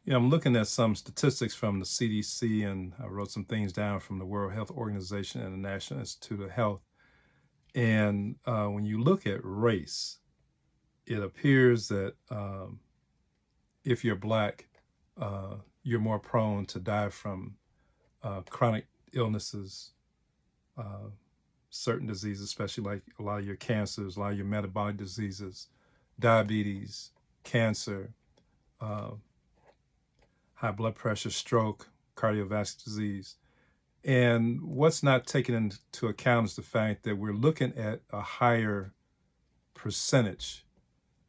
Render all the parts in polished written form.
I'm looking at some statistics from the CDC, and I wrote some things down from the World Health Organization and the National Institute of Health. And when you look at race, it appears that if you're Black, you're more prone to die from chronic illnesses, uh, certain diseases, especially like a lot of your cancers, a lot of your metabolic diseases, diabetes, cancer, uh, high blood pressure, stroke, cardiovascular disease. And what's not taken into account is the fact that we're looking at a higher percentage.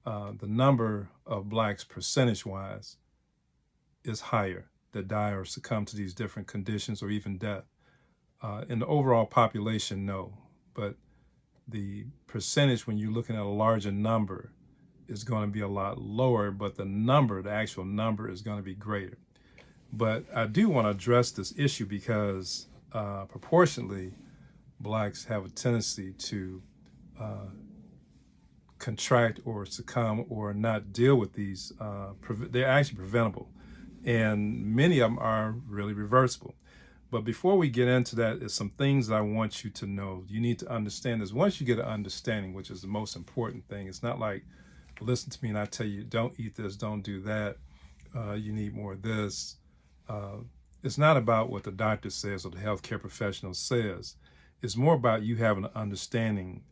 The number of Blacks percentage-wise is higher that die or succumb to these different conditions or even death. In the overall population, no. But the percentage, when you're looking at a larger number, is going to be a lot lower, but the actual number is going to be greater. But I do want to address this issue because proportionately, Blacks have a tendency to contract or succumb or not deal with these. They're actually preventable, and many of them are really reversible. But before we get into that, there's some things that I want you to know. You need to understand this. Once you get an understanding, which is the most important thing, it's not like, listen to me and I tell you, don't eat this, don't do that, you need more of this. It's not about what the doctor says or the healthcare professional says. It's more about you having an understanding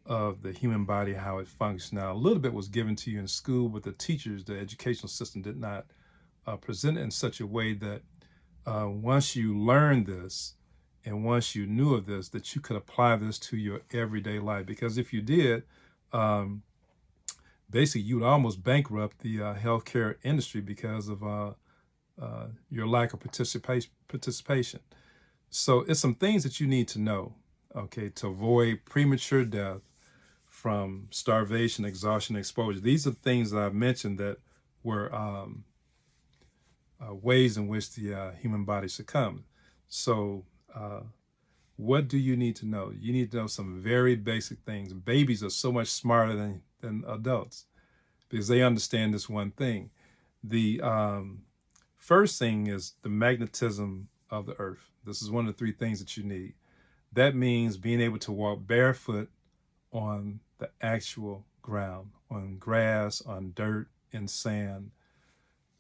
of the human body, how it functions. Now, a little bit was given to you in school, but the teachers, the educational system did not present it in such a way that once you learned this and once you knew of this, that you could apply this to your everyday life. Because if you did, basically you would almost bankrupt the healthcare industry because of your lack of participation. So it's some things that you need to know, okay, to avoid premature death from starvation, exhaustion, exposure. These are things that I've mentioned that were ways in which the human body succumbs. So what do you need to know? You need to know some very basic things. Babies are so much smarter than adults because they understand this one thing. The first thing is the magnetism of the earth. This is one of the three things that you need. That means being able to walk barefoot on the actual ground, on grass, on dirt, and sand.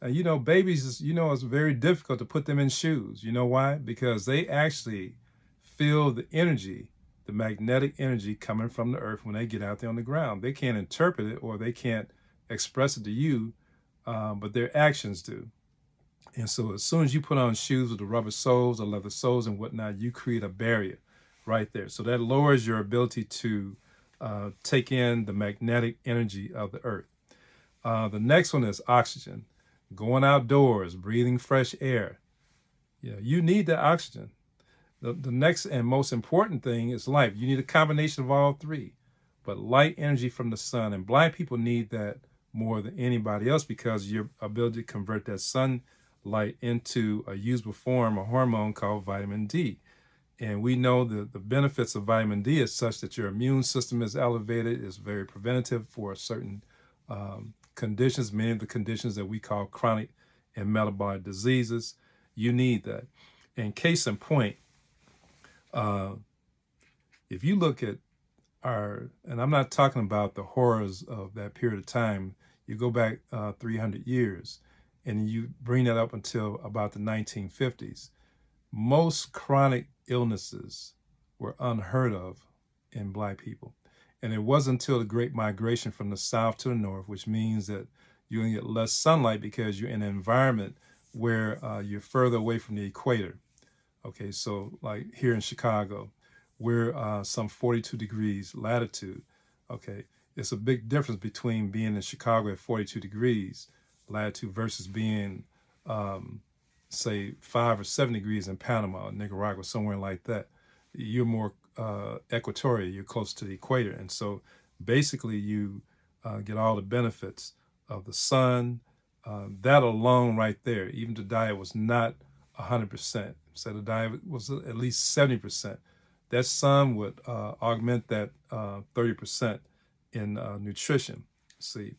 Babies, it's very difficult to put them in shoes. You know why? Because they actually feel the energy, the magnetic energy coming from the earth when they get out there on the ground. They can't interpret it or they can't express it to you, but their actions do. And so as soon as you put on shoes with the rubber soles or leather soles and whatnot, you create a barrier right there. So that lowers your ability to take in the magnetic energy of the earth. The next one is oxygen. Going outdoors, breathing fresh air. You need that oxygen. The next and most important thing is light. You need a combination of all three. But light energy from the sun, and Black people need that more than anybody else because your ability to convert that sunlight into a usable form, a hormone called vitamin D. And we know that the benefits of vitamin D is such that your immune system is elevated, is very preventative for certain conditions, many of the conditions that we call chronic and metabolic diseases. You need that. And case in point, if you look at and I'm not talking about the horrors of that period of time, you go back 300 years and you bring that up until about the 1950s, most chronic illnesses were unheard of in Black people. And it wasn't until the Great Migration from the south to the north, which means that you're going to get less sunlight because you're in an environment where you're further away from the equator. Okay, so like here in Chicago, we're some 42 degrees latitude. Okay, it's a big difference between being in Chicago at 42 degrees latitude versus being, say, 5 or 7 degrees in Panama or Nicaragua, somewhere like that. You're more equatorial, you're close to the equator. And so basically you get all the benefits of the sun. That alone right there, even the diet was not 100%. So the diet was at least 70%. That sun would augment that 30% in nutrition. See,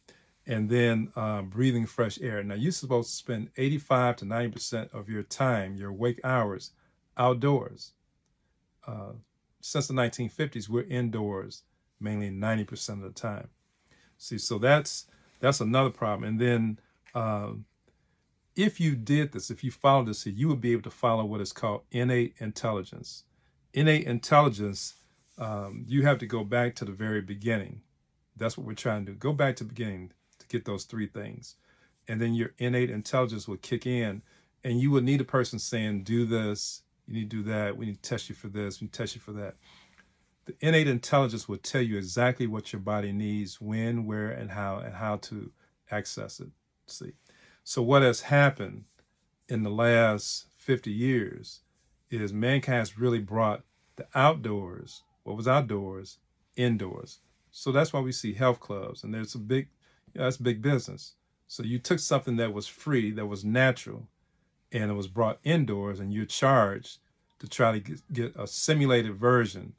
and then breathing fresh air. Now, you're supposed to spend 85 to 90% of your time, your wake hours, outdoors. Since the 1950s, we're indoors mainly 90% of the time. See, so that's another problem. And then if you did this, if you followed this, you would be able to follow what is called innate intelligence. Innate intelligence, you have to go back to the very beginning. That's what we're trying to do. Go back to the beginning to get those three things. And then your innate intelligence will kick in, and you would need a person saying, do this, you need to do that, we need to test you for this, we need to test you for that. The innate intelligence will tell you exactly what your body needs, when, where, and how to access it. See, so what has happened in the last 50 years is mankind has really brought the outdoors, what was outdoors, indoors. So that's why we see health clubs, and there's that's big business. So you took something that was free, that was natural, and it was brought indoors, and you're charged to try to get a simulated version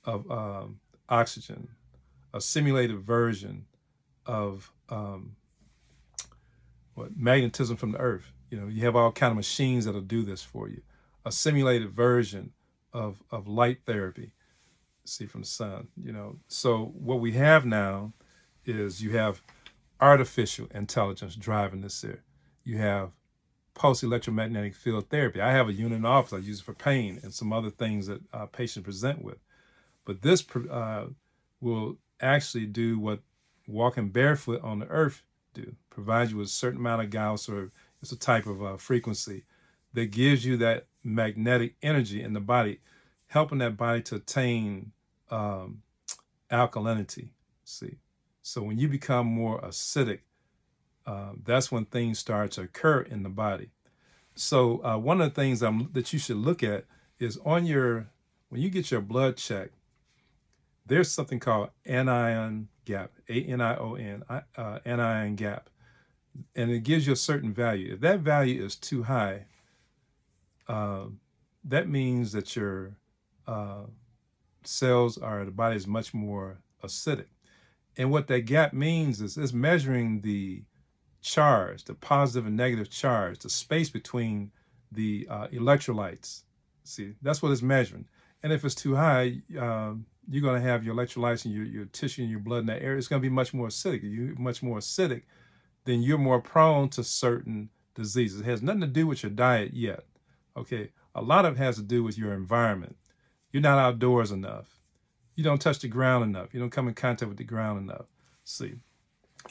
of oxygen, a simulated version of magnetism from the earth. You have all kind of machines that'll do this for you. A simulated version of light therapy, see, from the sun. So what we have now is you have artificial intelligence driving this here. You have pulse electromagnetic field therapy. I have a unit in the office. I use it for pain and some other things that patients present with. But this will actually do what walking barefoot on the earth do, provide you with a certain amount of Gauss, or it's a type of frequency that gives you that magnetic energy in the body, helping that body to attain alkalinity. See, so when you become more acidic, that's when things start to occur in the body. So one of the things that you should look at is when you get your blood checked, there's something called anion gap, anion, anion gap, and it gives you a certain value. If that value is too high, that means that your cells the body is much more acidic. And what that gap means is it's measuring the charge, the positive and negative charge, the space between the electrolytes. See, that's what it's measuring. And if it's too high, you're going to have your electrolytes and your tissue and your blood in that area. It's going to be much more acidic. You're much more acidic, then you're more prone to certain diseases. It has nothing to do with your diet yet. Okay, a lot of it has to do with your environment. You're not outdoors enough. You don't touch the ground enough. You don't come in contact with the ground enough. See,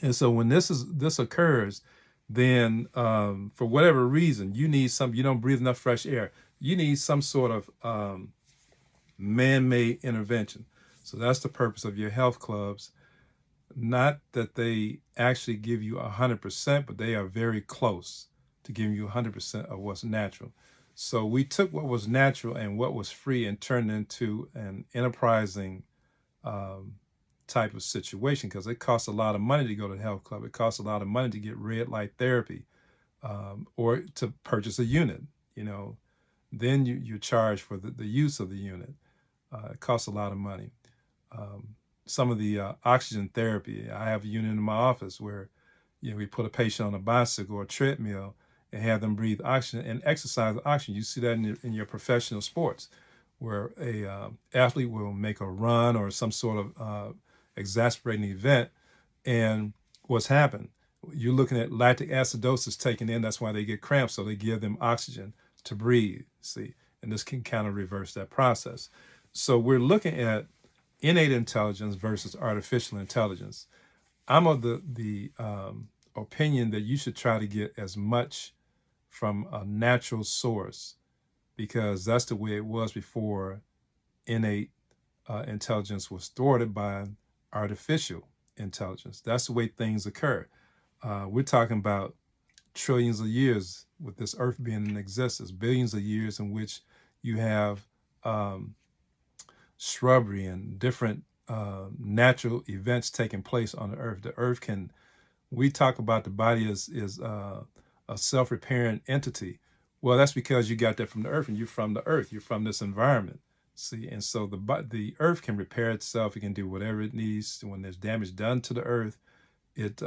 and so when this occurs, then for whatever reason, you don't breathe enough fresh air. You need some sort of man-made intervention. So that's the purpose of your health clubs. Not that they actually give you 100%, but they are very close to giving you 100% of what's natural. So we took what was natural and what was free and turned it into an enterprising type of situation, because it costs a lot of money to go to the health club. It costs a lot of money to get red light therapy or to purchase a unit. Then you're charged for the use of the unit. It costs a lot of money. Some of the oxygen therapy, I have a unit in my office where we put a patient on a bicycle or a treadmill and have them breathe oxygen and exercise oxygen. You see that in your professional sports, where a athlete will make a run or some sort of exasperating event, and what's happened? You're looking at lactic acidosis taken in. That's why they get cramps. So they give them oxygen to breathe. See, and this can kind of reverse that process. So we're looking at innate intelligence versus artificial intelligence. I'm of the opinion that you should try to get as much from a natural source, because that's the way it was before innate intelligence was thwarted by artificial intelligence. That's the way things occur. We're talking about trillions of years with this earth being in existence, billions of years in which you have shrubbery and different natural events taking place on the earth. The earth we talk about the body is a self-repairing entity. Well, that's because you got that from the earth, and you're from the earth. You're from this environment. See, and so the earth can repair itself. It can do whatever it needs. When there's damage done to the earth, it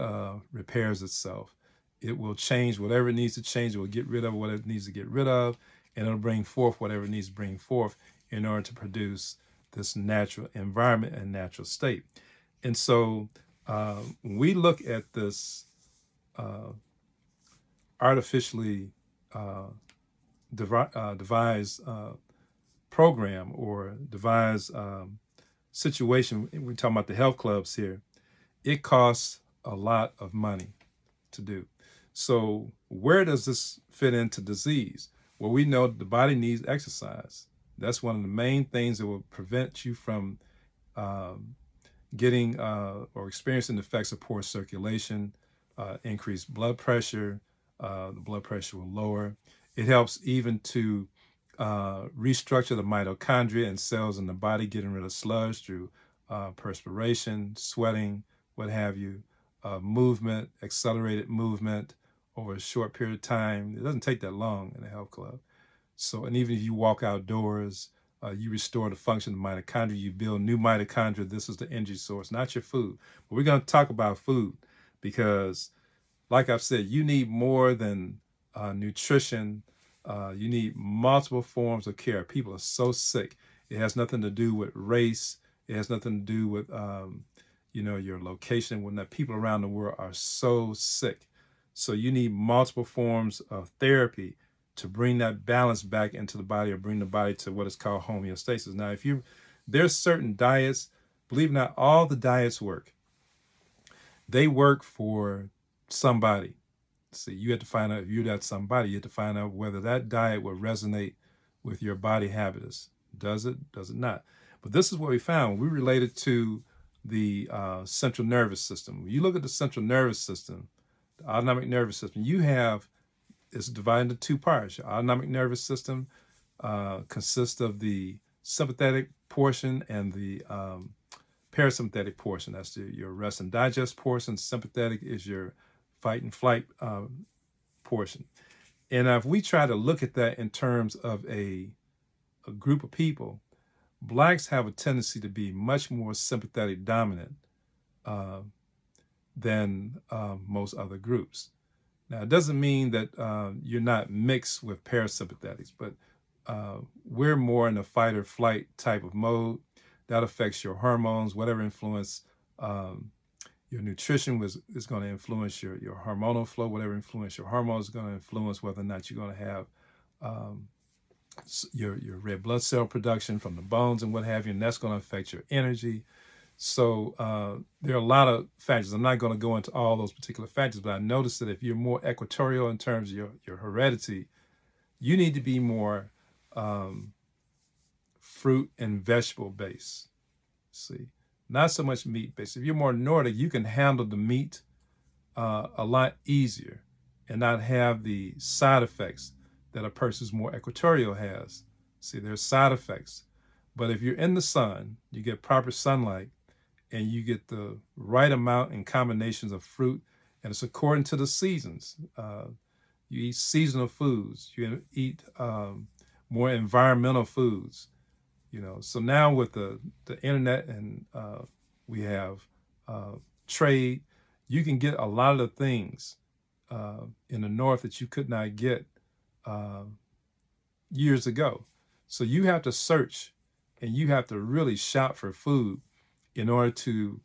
repairs itself. It will change whatever it needs to change. It will get rid of what it needs to get rid of, and it'll bring forth whatever it needs to bring forth in order to produce this natural environment and natural state. And so we look at this artificially devised program or devised situation. We're talking about the health clubs here. It costs a lot of money to do. So where does this fit into disease? Well, we know the body needs exercise. That's one of the main things that will prevent you from getting or experiencing the effects of poor circulation, increased blood pressure. The blood pressure will lower. It helps even to restructure the mitochondria and cells in the body, getting rid of sludge through perspiration, sweating, what have you, movement, accelerated movement over a short period of time. It doesn't take that long in a health club. So, and even if you walk outdoors, you restore the function of the mitochondria, you build new mitochondria. This is the energy source, not your food. But we're going to talk about food because, like I've said, you need more than nutrition. You need multiple forms of care. People are so sick. It has nothing to do with race. It has nothing to do with, your location. When the people around the world are so sick. So you need multiple forms of therapy to bring that balance back into the body or bring the body to what is called homeostasis. Now, there's certain diets, believe it or not, all the diets work. They work for somebody. See, you have to find out if you're that somebody. You have to find out whether that diet will resonate with your body habitus. Does it? Does it not? But this is what we found. We related to the central nervous system. When you look at the central nervous system, the autonomic nervous system, it's divided into two parts. Your autonomic nervous system consists of the sympathetic portion and the parasympathetic portion. That's your rest and digest portion. Sympathetic is your fight and flight portion. And if we try to look at that in terms of a group of people, Blacks have a tendency to be much more sympathetic dominant than most other groups. Now, it doesn't mean that you're not mixed with parasympathetics, but we're more in a fight or flight type of mode. That affects your hormones, whatever influence your nutrition is going to influence your hormonal flow, whatever influence your hormones is going to influence whether or not you're going to have your red blood cell production from the bones and what have you, and that's going to affect your energy. So there are a lot of factors. I'm not going to go into all those particular factors, but I noticed that if you're more equatorial in terms of your heredity, you need to be more fruit and vegetable based. See, not so much meat based. If you're more Nordic, you can handle the meat a lot easier and not have the side effects that a person who's more equatorial has. See, there's side effects. But if you're in the sun, you get proper sunlight, and you get the right amount and combinations of fruit, and it's according to the seasons. You eat seasonal foods. You eat more environmental foods. So now with the internet and we have trade, you can get a lot of the things in the North that you could not get years ago. So you have to search and you have to really shop for food in order to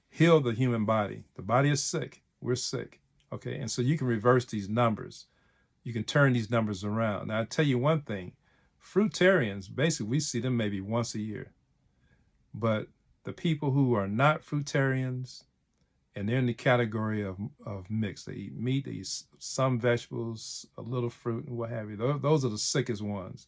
heal the human body. The body is sick. We're sick. Okay. And so you can reverse these numbers. You can turn these numbers around. Now, I'll tell you one thing. Fruitarians, basically, we see them maybe once a year. But the people who are not fruitarians, and they're in the category of mixed. They eat meat, they eat some vegetables, a little fruit, and what have you. Those are the sickest ones.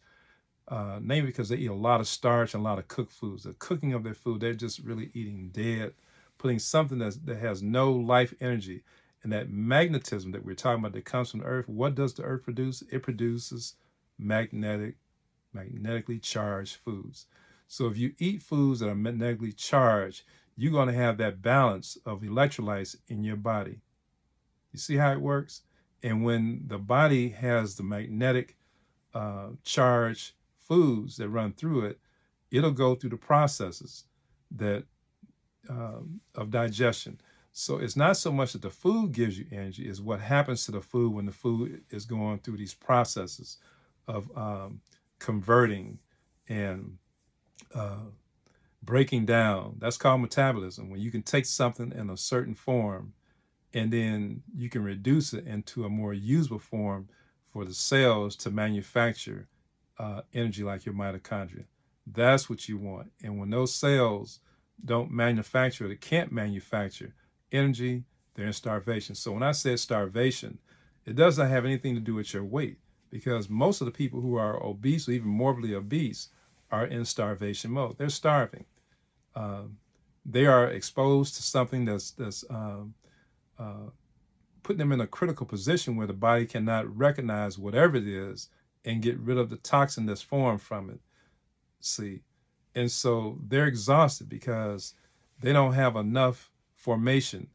Namely because they eat a lot of starch and a lot of cooked foods. The cooking of their food, they're just really eating dead, putting something that has no life energy. And that magnetism that we're talking about that comes from the earth, what does the earth produce? It produces magnetically charged foods. So if you eat foods that are magnetically charged, you're going to have that balance of electrolytes in your body. You see how it works? And when the body has the magnetic charged foods that run through it, it'll go through the processes that of digestion. So it's not so much that the food gives you energy, it's what happens to the food when the food is going through these processes of converting and breaking down. That's called metabolism. When you can take something in a certain form and then you can reduce it into a more usable form for the cells to manufacture energy like your mitochondria. That's what you want. And when those cells don't manufacture, they can't manufacture energy, they're in starvation. So when I said starvation, it doesn't have anything to do with your weight, because most of the people who are obese or even morbidly obese are in starvation mode. They're starving. They are exposed to something that's putting them in a critical position where the body cannot recognize whatever it is and get rid of the toxin that's formed from it. See, and so they're exhausted because they don't have enough formation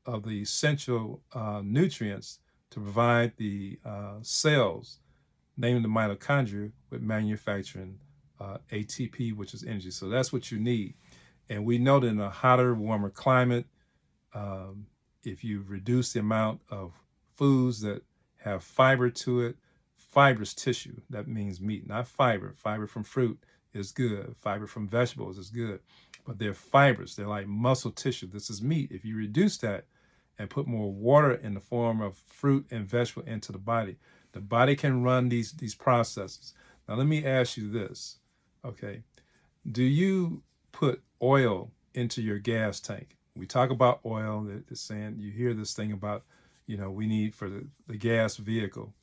of the essential nutrients to provide the cells, namely the mitochondria, with manufacturing ATP, which is energy. So that's what you need. And we know that in a hotter, warmer climate, if you reduce the amount of foods that have fiber to it, fibrous tissue, that means meat, not fiber. Fiber from fruit is good. Fiber from vegetables is good. But they're fibers. They're like muscle tissue. This is meat. If you reduce that and put more water in the form of fruit and vegetable into the body can run these processes. Now, let me ask you this, okay? Do you put oil into your gas tank? We talk about oil, they're saying, you hear this thing about, we need for the gas vehicle,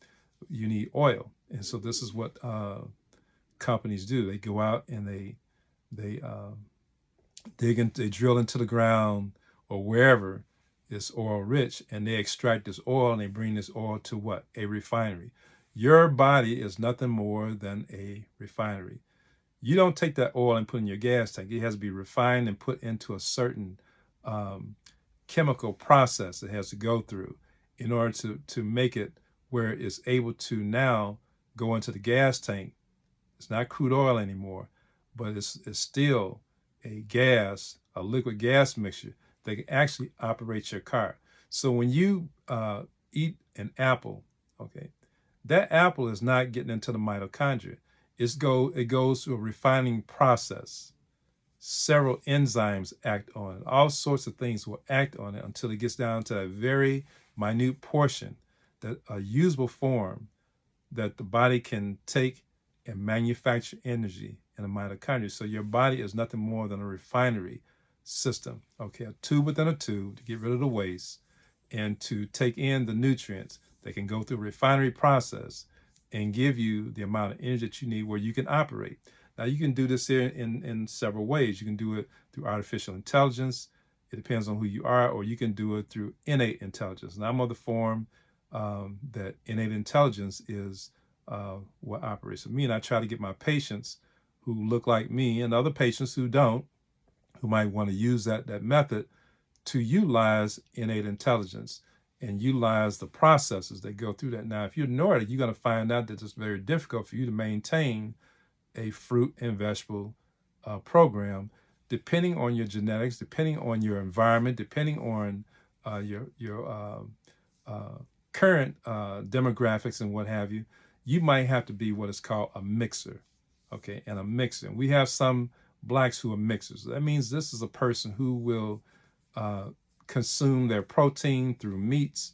you need oil. And so this is what companies do. They go out and they they drill into the ground or wherever it's oil rich, and they extract this oil and they bring this oil to what? A refinery. Your body is nothing more than a refinery. You don't take that oil and put in your gas tank. It has to be refined and put into a certain chemical process it has to go through in order to make it where it's able to now go into the gas tank. It's not crude oil anymore, but it's still a gas, a liquid gas mixture that can actually operate your car. So when you eat an apple, okay, that apple is not getting into the mitochondria. It goes through a refining process. Several enzymes act on it. All sorts of things will act on it until it gets down to a very minute portion, that a usable form that the body can take and manufacture energy in a mitochondria. So your body is nothing more than a refinery system, okay? A tube within a tube to get rid of the waste and to take in the nutrients that can go through a refinery process and give you the amount of energy that you need where you can operate. Now, you can do this here in several ways. You can do it through artificial intelligence. It depends on who you are, or you can do it through innate intelligence. And I'm of the form that innate intelligence is what operates with me. And I try to get my patients who look like me and other patients who don't, who might want to use that method, to utilize innate intelligence and utilize the processes that go through that. Now, if you ignore it, you're going to find out that it's very difficult for you to maintain a fruit and vegetable program, depending on your genetics, depending on your environment, depending on your current demographics and what have you. You might have to be what is called a mixer, okay? And a mixer. We have some blacks who are mixers. That means this is a person who will consume their protein through meats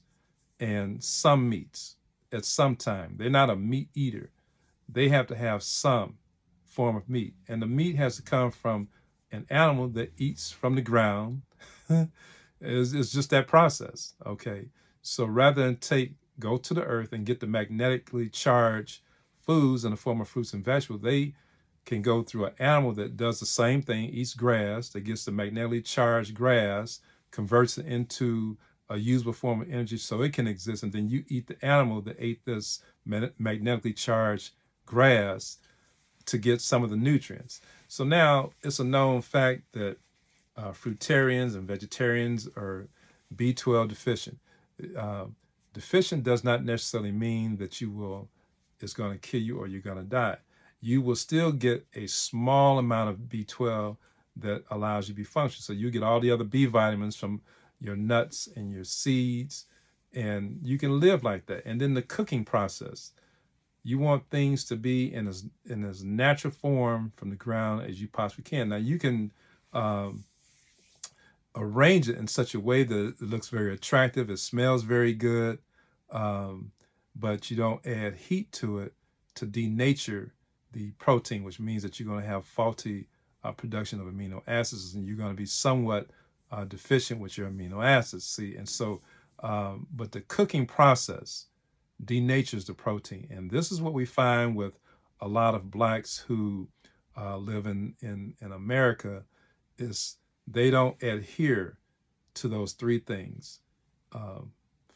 and some meats at some time. They're not a meat eater. They have to have some form of meat. And the meat has to come from an animal that eats from the ground. It's just that process, okay? So rather than go to the earth and get the magnetically charged foods in the form of fruits and vegetables, they can go through an animal that does the same thing, eats grass, that gets the magnetically charged grass, converts it into a usable form of energy so it can exist, and then you eat the animal that ate this magnetically charged grass to get some of the nutrients. So now it's a known fact that fruitarians and vegetarians are B12 deficient. Deficient does not necessarily mean that it's going to kill you or you're going to die. You will still get a small amount of B12 that allows you to be functional. So you get all the other B vitamins from your nuts and your seeds, and you can live like that. And then the cooking process, you want things to be in as natural form from the ground as you possibly can. Now you can arrange it in such a way that it looks very attractive, it smells very good, but you don't add heat to it to denature the protein, which means that you're going to have faulty production of amino acids, and you're going to be somewhat deficient with your amino acids. See, and so, but the cooking process denatures the protein, and this is what we find with a lot of blacks who live in America, is they don't adhere to those three things: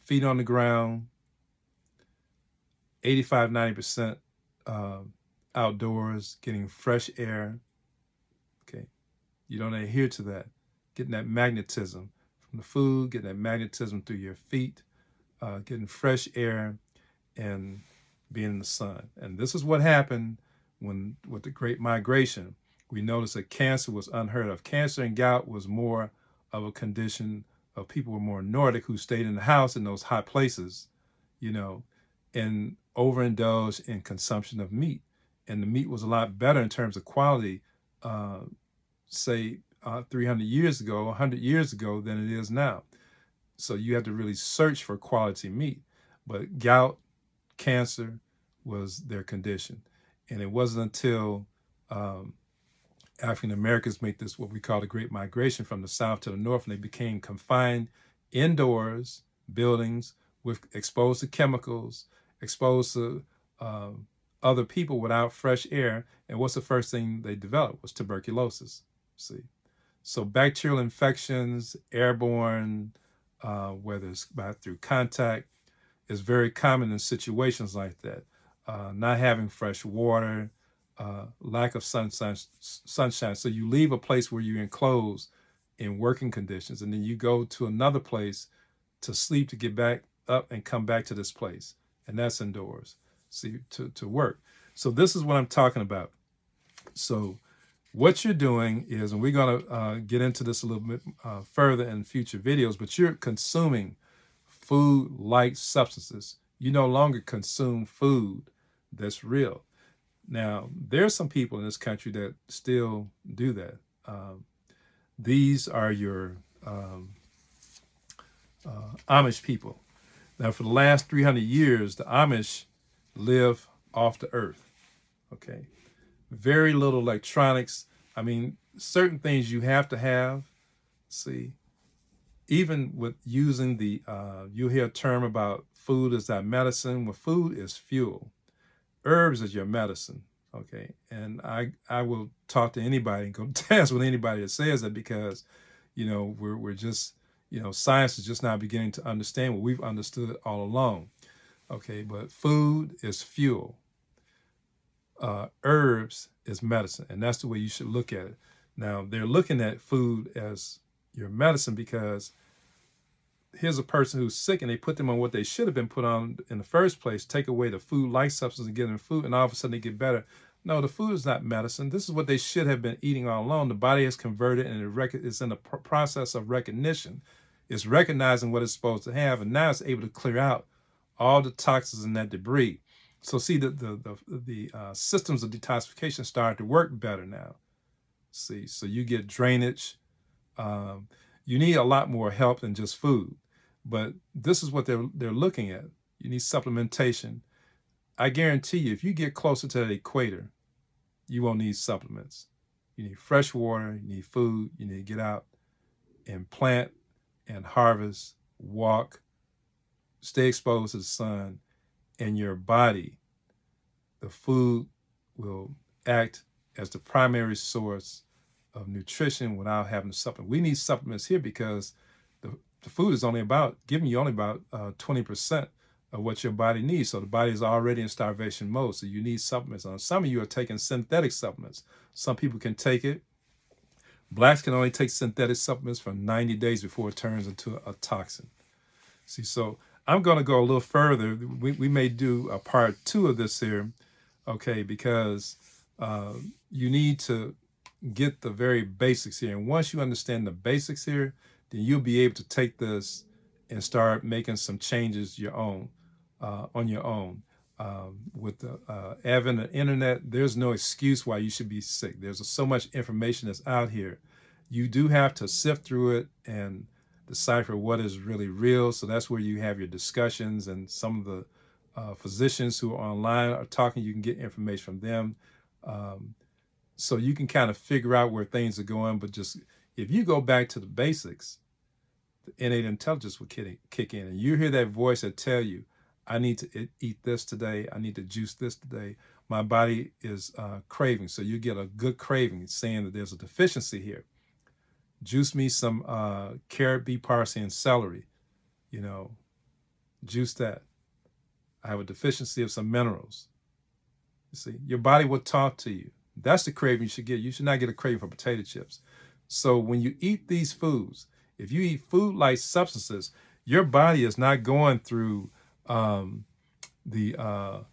feet on the ground, 85-90% outdoors, getting fresh air. Okay, you don't adhere to that, getting that magnetism from the food, getting that magnetism through your feet, getting fresh air, and being in the sun. And this is what happened with the Great Migration. We noticed that cancer was unheard of. Cancer and gout was more of a condition of people who were more Nordic, who stayed in the house in those hot places, and overindulged in consumption of meat. And the meat was a lot better in terms of quality, say 300 years ago, 100 years ago, than it is now. So you have to really search for quality meat. But gout, cancer was their condition. And it wasn't until African Americans make this, what we call the Great Migration, from the South to the North, and they became confined indoors, buildings, exposed to chemicals, exposed to other people without fresh air. And what's the first thing they developed? Was tuberculosis. See, so bacterial infections, airborne, whether it's through contact, is very common in situations like that. Not having fresh water, lack of sunshine. So you leave a place where you're enclosed in working conditions, and then you go to another place to sleep, to get back up and come back to this place, and that's indoors. See, to work. So this is what I'm talking about. So what you're doing is, and we're going to get into this a little bit further in future videos, but you're consuming food-like substances. You no longer consume food that's real. Now, there's some people in this country that still do that. These are your Amish people. Now, for the last 300 years, the Amish live off the earth. Okay, very little electronics. I mean, certain things you have to have. See, even with using you hear a term about food is that medicine. Well, food is fuel. Herbs is your medicine. Okay, and I will talk to anybody and go dance with anybody that says that, because we're just science is just now beginning to understand what we've understood all along. Okay, but food is fuel. Herbs is medicine, and that's the way you should look at it. Now, they're looking at food as your medicine because here's a person who's sick and they put them on what they should have been put on in the first place, take away the food-like substance and give them food, and all of a sudden they get better. No, the food is not medicine. This is what they should have been eating all along. The body has converted, and it's in the process of recognition. It's recognizing what it's supposed to have, and now it's able to clear out all the toxins and that debris. So see, the systems of detoxification start to work better now. See, so you get drainage. You need a lot more help than just food, but this is what they're looking at. You need supplementation. I guarantee you, if you get closer to the equator, you won't need supplements. You need fresh water, you need food, you need to get out and plant and harvest, walk, stay exposed to the sun, and your body, the food will act as the primary source of nutrition without having to supplement. We need supplements here because the food is giving you only about 20% of what your body needs. So the body is already in starvation mode. So you need supplements. Some of you are taking synthetic supplements. Some people can take it. Blacks can only take synthetic supplements for 90 days before it turns into a toxin. See, so I'm going to go a little further. We may do a part 2 of this here, okay, because you need to get the very basics here. And once you understand the basics here, then you'll be able to take this and start making some changes your own, on your own. With the advent of the internet, there's no excuse why you should be sick. There's so much information that's out here. You do have to sift through it and decipher what is really real. So that's where you have your discussions, and some of the physicians who are online are talking. You can get information from them. So you can kind of figure out where things are going. But just if you go back to the basics, the innate intelligence will kick in. And you hear that voice that tell you, I need to eat this today. I need to juice this today. My body is craving. So you get a good craving saying that there's a deficiency here. Juice me some carrot, beet, parsley, and celery. Juice that. I have a deficiency of some minerals. You see, your body will talk to you. That's the craving you should get. You should not get a craving for potato chips. So when you eat these foods, if you eat food-like substances, your body is not going through the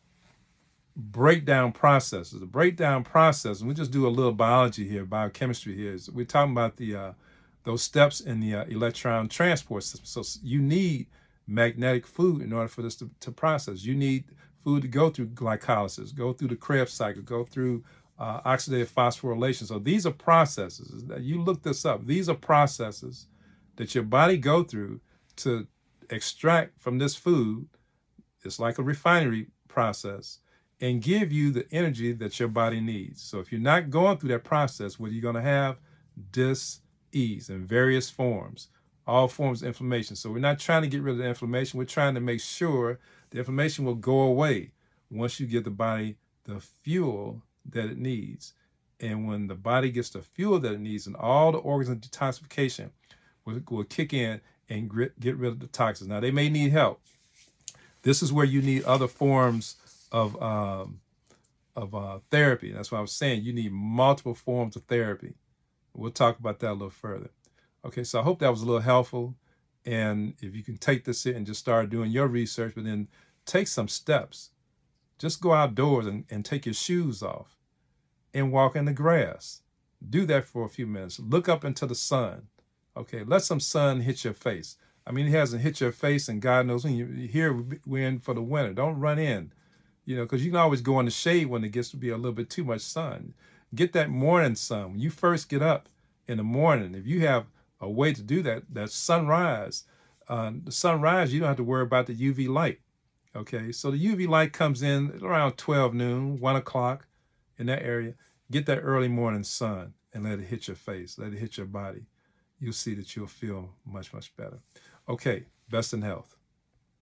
breakdown processes. The breakdown process, and we just do a little biology here, biochemistry here, is we're talking about the those steps in the electron transport system. So you need magnetic food in order for this to process. You need food to go through glycolysis, go through the Krebs cycle, go through oxidative phosphorylation. So these are processes. You look this up. These are processes that your body go through to extract from this food. It's like a refinery process, and give you the energy that your body needs. So if you're not going through that process, what are you going to have? Dis-ease in various forms, all forms of inflammation. So we're not trying to get rid of the inflammation. We're trying to make sure the inflammation will go away once you give the body the fuel that it needs. And when the body gets the fuel that it needs, and all the organs of detoxification will kick in and get rid of the toxins. Now, they may need help. This is where you need other forms of therapy. That's why I was saying you need multiple forms of therapy. We'll talk about that a little further. Okay, so I hope that was a little helpful. And if you can take this in and just start doing your research, but then take some steps. Just go outdoors and take your shoes off and walk in the grass. Do that for a few minutes. Look up into the sun. Okay, let some sun hit your face. I mean, it hasn't hit your face, and God knows when you're here, we're in for the winter. Don't run in, because you can always go in the shade when it gets to be a little bit too much sun. Get that morning sun. When you first get up in the morning, if you have a way to do that sunrise, the sunrise, you don't have to worry about the UV light. Okay, so the UV light comes in around 12 noon, 1 o'clock in that area. Get that early morning sun and let it hit your face, let it hit your body. You'll see that you'll feel much, much better. Okay, best in health.